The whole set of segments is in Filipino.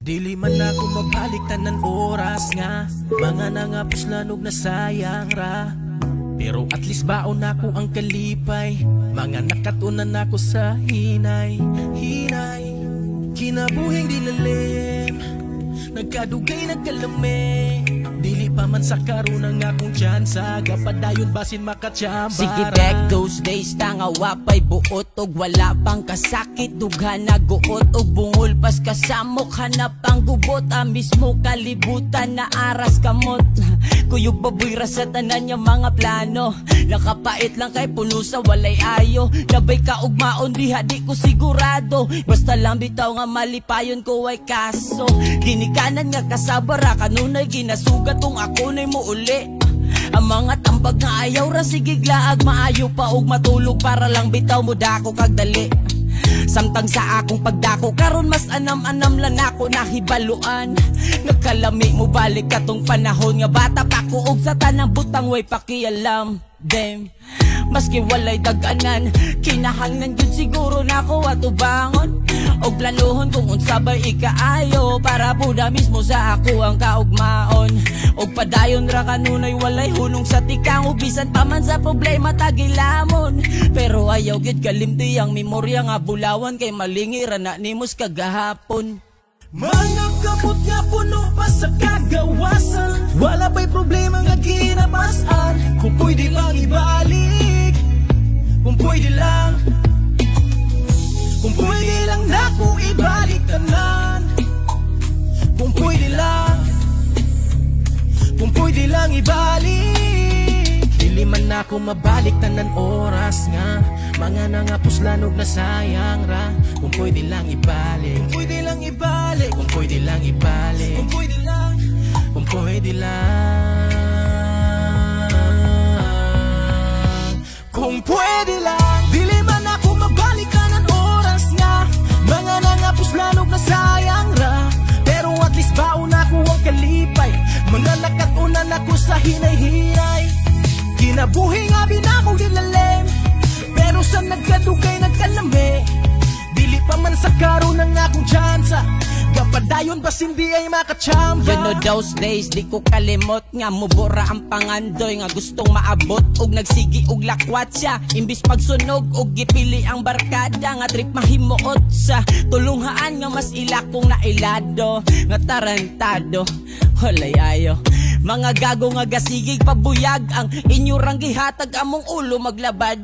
Dili man ako mabalik tanan oras nga, mga nangapos lanog na sayang ra. Pero at least baon ako ang kalipay, mga nakatunan ako sa hinay. Kinabuhing dilalim, nagkadugay nagkalami. Dili pa man sa karon ang akong tsansa, gapadayon basin makatsamba. Sige back those days, tanga wapay buot og wala pang kasakit. Dughan naguot og bungol pas kasamok, hanap ang gubot. Ang mismo kalibutan na aras kamot. Kuyog baboy ra sa tanan niya mga plano. Nakapait lang kay puno sa walay ayo. Labay ka og maon diha di ko sigurado. Basta lang bitaw nga malipayon ko ay kaso. Ginikanan nga kasabara kanunay ginasugat kung ako na'y muuli. Ang mga tambag nga ayaw ra sige glaag maayo pa og matulog para lang bitaw mo dako kag dali. Samtang sa akong pagdako karon mas anam-anam lang ako nahibaluan. Nagkalami mo balik katong panahon nga bata pa ko og sa tanang butang way pakialam. Damn, maski walay daganan, kinahanglan yun siguro nako atubangon og planuhon kung unsabay ikaayo para buda mismo sa ako ang kaugmaon. Og padayon ra kanunay walay hunong sa tikang ubisan pa man sa problema tagilamon. Pero ayaw gid kalimti ang memorya nga bulawan kay malingi ra na nimos kagahapon. Mga kapot nga puno pa sa kagawasan, wala pa'y problema nga ginapasan. Kung pwede lang ibalik, kung pwede lang, kung pwede lang na kung ibalik tanan. Kung pwede lang, kung pwede lang ibalik. Dili man ako mabalik tanan oras nga, mga nangapos lanog na sayang ra. Kung pwede lang ibalik, kung pwede lang ibalik, kung pwede lang ibalik, kung pwede lang, kung pwede lang, kung pwede lang. Dili man ako mabalik tanan oras nga, mga nangapos lanog na sayang ra. Pero at least baon ako ang kalipay, mga nakatunan ako sa hinay-hinay. Kinabuhi nga binako dilalim, pero sa nagkadugay nagkalami. Dili pa man sa karon ang akong tsansa, gapadayon bas hindi ay makatsamba. You know those days di ko kalimot nga mubura ang pangandoy nga gustong maabot og nagsigi og lakwat siya. Imbis pagsunog og gipili ang barkada nga trip mahimuot sa tulunghaan nga mas ila kong nailado nga tarantado. Walay ayo mga gago nga gasigig pabuyag ang inyurang gihatag among ulo maglabad.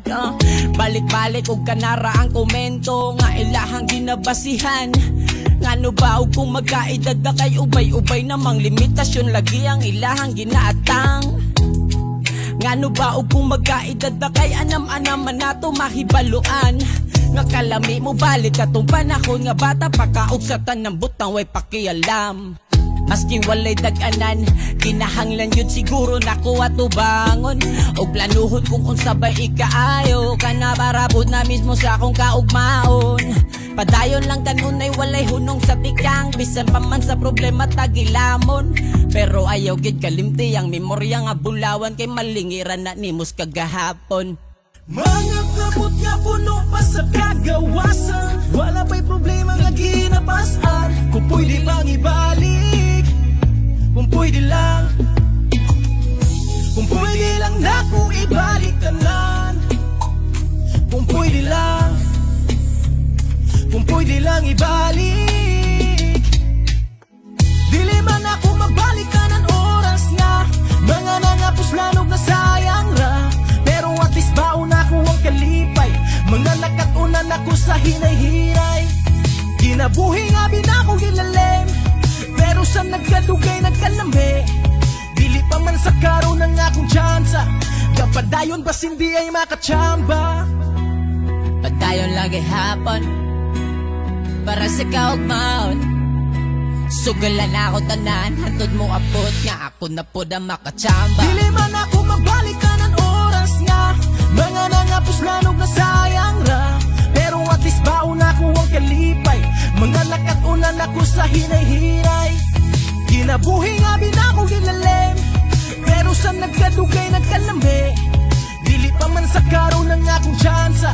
Balik-balik og kanara ang komento nga ilahang ginabasihan. Ngano ba og kung magkaedad na kay ubay-ubay namang limitasyon lagi ang ilahang ginaatang. Ngano ba og kung magkaedad na kay anam-anaman nato mahibaluan. Nga kalami mo balik katong panahon nga bata pa ka og sa tanang butang way pakialam. Maski walay dag-anan, kinahanglan yun siguro nako atubangon og planuhon kung unsabay ikaayo kana barabot na mismo sa akong kaugmaon. Padayon lang kanunay walay hunong sa tikang, bisan pa man sa problema tagilamon. Pero ayaw gid kalimti ang memorya nga bulawan kay malingiran na nimos kagahapon. Mga kapot nga puno pa sa kagawasan, wala pa'y problema nga ginapasan. Kung pwede lang ibalik, kung pwede lang, kung pwede lang na kung ibalik tanan. Kung pwede lang, kung pwede lang ibalik. Dili man ako mabalik tanan oras nga, mga nangapos lanog na sayang ra. Pero at least baon ako ang kalipay, mga nakatunan ako sa hinay-hinay. Kinabuhi nga binako gilalim, pero sa nagkadugay nagkalami. Dili pa man sa karon ang akong tsansa, gapadayon bas hindi ay makatsamba. Padayon lagi hapon para sa kaugmaon. Sugalan ako tanan, hantod mo abot nga ako na po na makatsamba. Dili man ako mabalik tanan oras nga, mga nangapos lanog na sayang ra. Pero at least baon ako ang kalipay, mga nakatunan ako sa hinay-hinay. Kinabuhi nga binako gilalim, pero sa nagkadugay nagkalami. Dili pa man sa karon ang akong tsansa,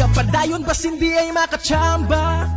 gapadayon bas hindi ay makatsamba.